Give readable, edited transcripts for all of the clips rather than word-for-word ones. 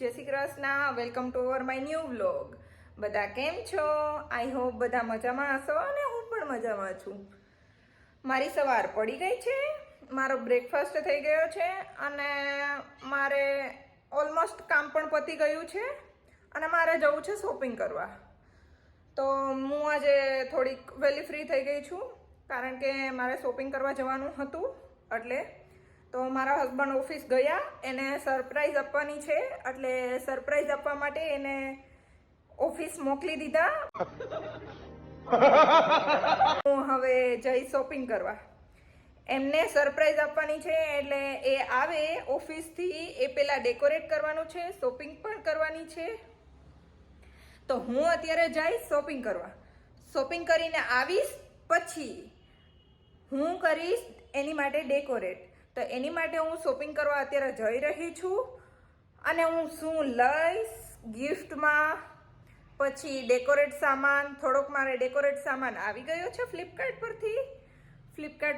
જય Shri Krishna. Welcome to our my new vlog. બધા કેમ છો? આઈ હોપ બધા મજામાં હશો અને હું પણ મજામાં છું. મારી સવાર પડી ગઈ છે, મારો બ્રેકફાસ્ટ થઈ ગયો છે અને મારે ઓલમોસ્ટ કામ પણ પતી ગયું છે અને મારે જવું છે શોપિંગ કરવા. તો હું આજે થોડીક વહેલી ફ્રી થઈ ગઈ છું કારણ કે મારે શોપિંગ કરવા જવાનું હતું. એટલે તો મારા હસબન્ડ ઓફિસ ગયા, એને સરપ્રાઈઝ આપવાની છે એટલે સરપ્રાઈઝ આપવા માટે એને ઓફિસ મોકલી દીધા. હું હવે જઈ શોપિંગ કરવા. એમને સરપ્રાઈઝ આપવાની છે એટલે એ આવે ઓફિસથી એ પહેલાં ડેકોરેટ કરવાનું છે, શોપિંગ પણ કરવાની છે. તો હું અત્યારે જઈશ શોપિંગ કરવા. શોપિંગ કરીને આવીશ પછી હું કરીશ એની માટે ડેકોરેટ. તો એની માટે હું શોપિંગ કરવા અત્યારે જઈ રહી છું અને હું શું લઈશ ગિફ્ટમાં, પછી ડેકોરેટ સામાન. થોડોક મારે ડેકોરેટ સામાન આવી ગયો છે ફ્લિપકાર્ટ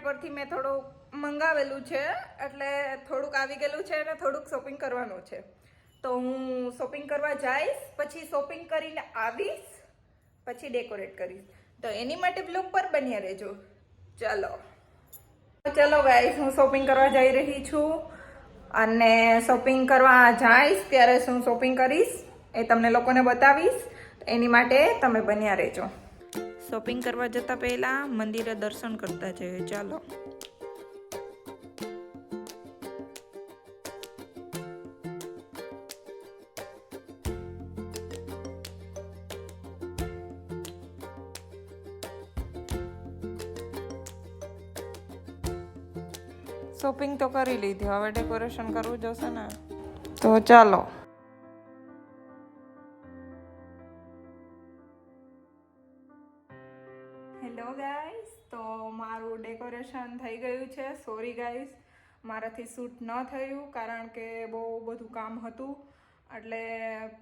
પરથી મેં થોડુંક મંગાવેલું છે એટલે થોડુંક આવી ગયેલું છે અને થોડુંક શોપિંગ કરવાનું છે. તો હું શોપિંગ કરવા જઈશ, પછી શોપિંગ કરીને આવીશ, પછી ડેકોરેટ કરીશ. તો એની માટે બ્લોગ પર બન્યા રહેજો. ચલો ગાઈસ, હું શોપિંગ કરવા જઈ રહી છું અને શોપિંગ કરવા જઈશ ત્યારે શું શોપિંગ કરીશ એ તમને લોકોને બતાવીશ. એની માટે તમે બન્યા રહેજો. શોપિંગ કરવા જતા પહેલા મંદિરે દર્શન કરતા જઈએ. ચાલો. શોપિંગ તો કરી લીધી, હવે ડેકોરેશન કરવું જશે ને. તો ચાલો. હેલો ગાઈસ, તો મારું ડેકોરેશન થઈ ગયું છે. સોરી ગાઈસ, મારાથી શૂટ ન થયું કારણ કે બહુ બધું કામ હતું. એટલે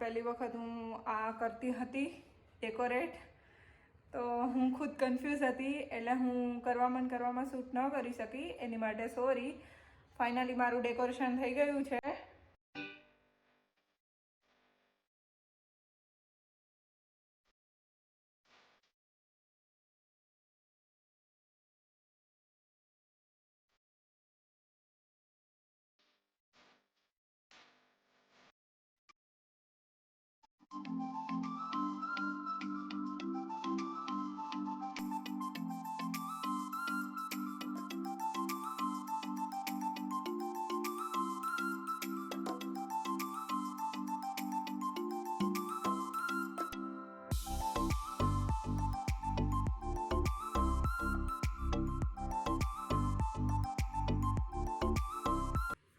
પહેલી વખત હું આ કરતી હતી ડેકોરેટ, તો હું ખુદ કન્ફ્યુઝ હતી એટલે હું કરવામાં શૂટ ન કરી શકી. એની માટે સોરી. ફાઇનલી મારું ડેકોરેશન થઈ ગયું છે.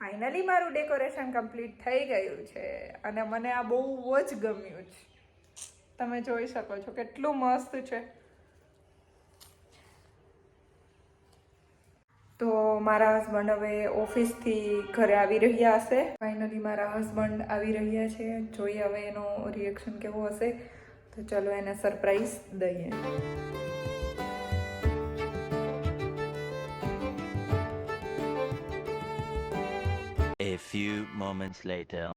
ફાઇનલી મારું ડેકોરેશન કમ્પ્લીટ થઈ ગયું છે અને મને આ બહુ જ ગમ્યું છે. તમે જોઈ શકો છો કેટલું મસ્ત છે. તો મારા હસબન્ડ હવે ઓફિસથી ઘરે આવી રહ્યા હશે. ફાઇનલી મારા હસબન્ડ આવી રહ્યા છે. જોઈએ હવે એનો રિએક્શન કેવો હશે. તો ચલો એને સરપ્રાઈઝ દઈએ. A few moments later.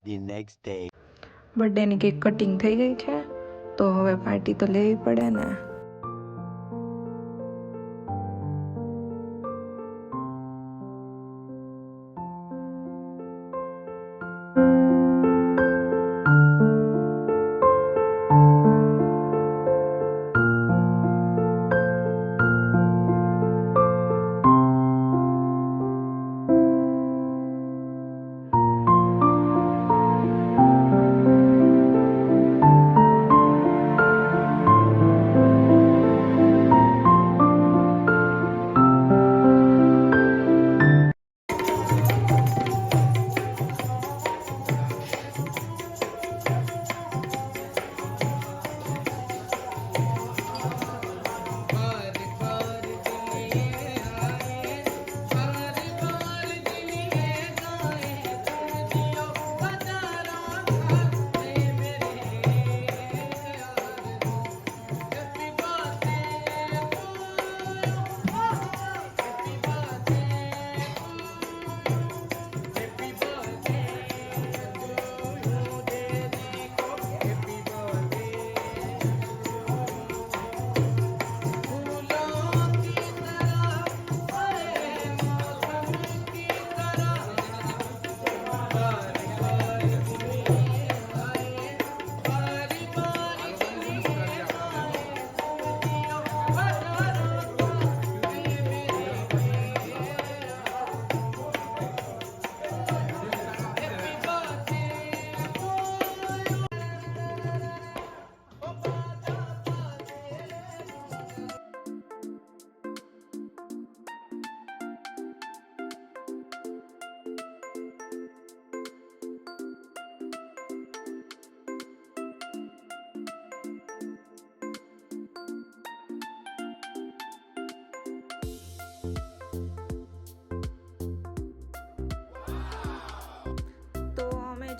The next day. બર્થડેની કેક કટિંગ થઈ ગઈ છે, તો હવે પાર્ટી તો લેવી પડે ને.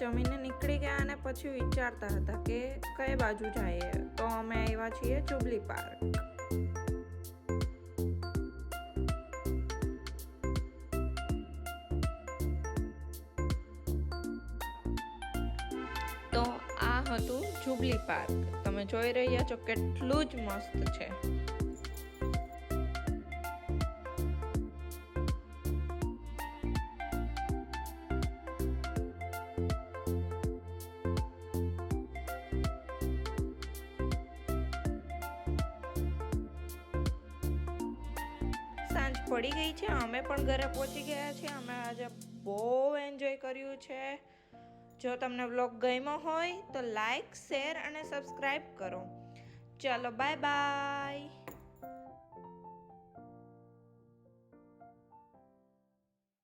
જમીને નીકળી ગયા અને પછી વિચારતા હતા કે કઈ બાજુ જઈએ, તો અમે આવ્યા છીએ જુબલી પાર્ક. તો આ હતું જુબલી પાર્ક. તમે જોઈ રહ્યા છો કેટલું જ મસ્ત છે. સાંજ પડી ગઈ છે, અમે પણ ઘરે પહોંચી ગયા છીએ. અમે આજે બહુ એન્જોય કર્યું છે. જો તમને વ્લોગ ગમ્યો હોય તો લાઈક, શેર અને સબસ્ક્રાઈબ કરો. ચાલો બાય બાય.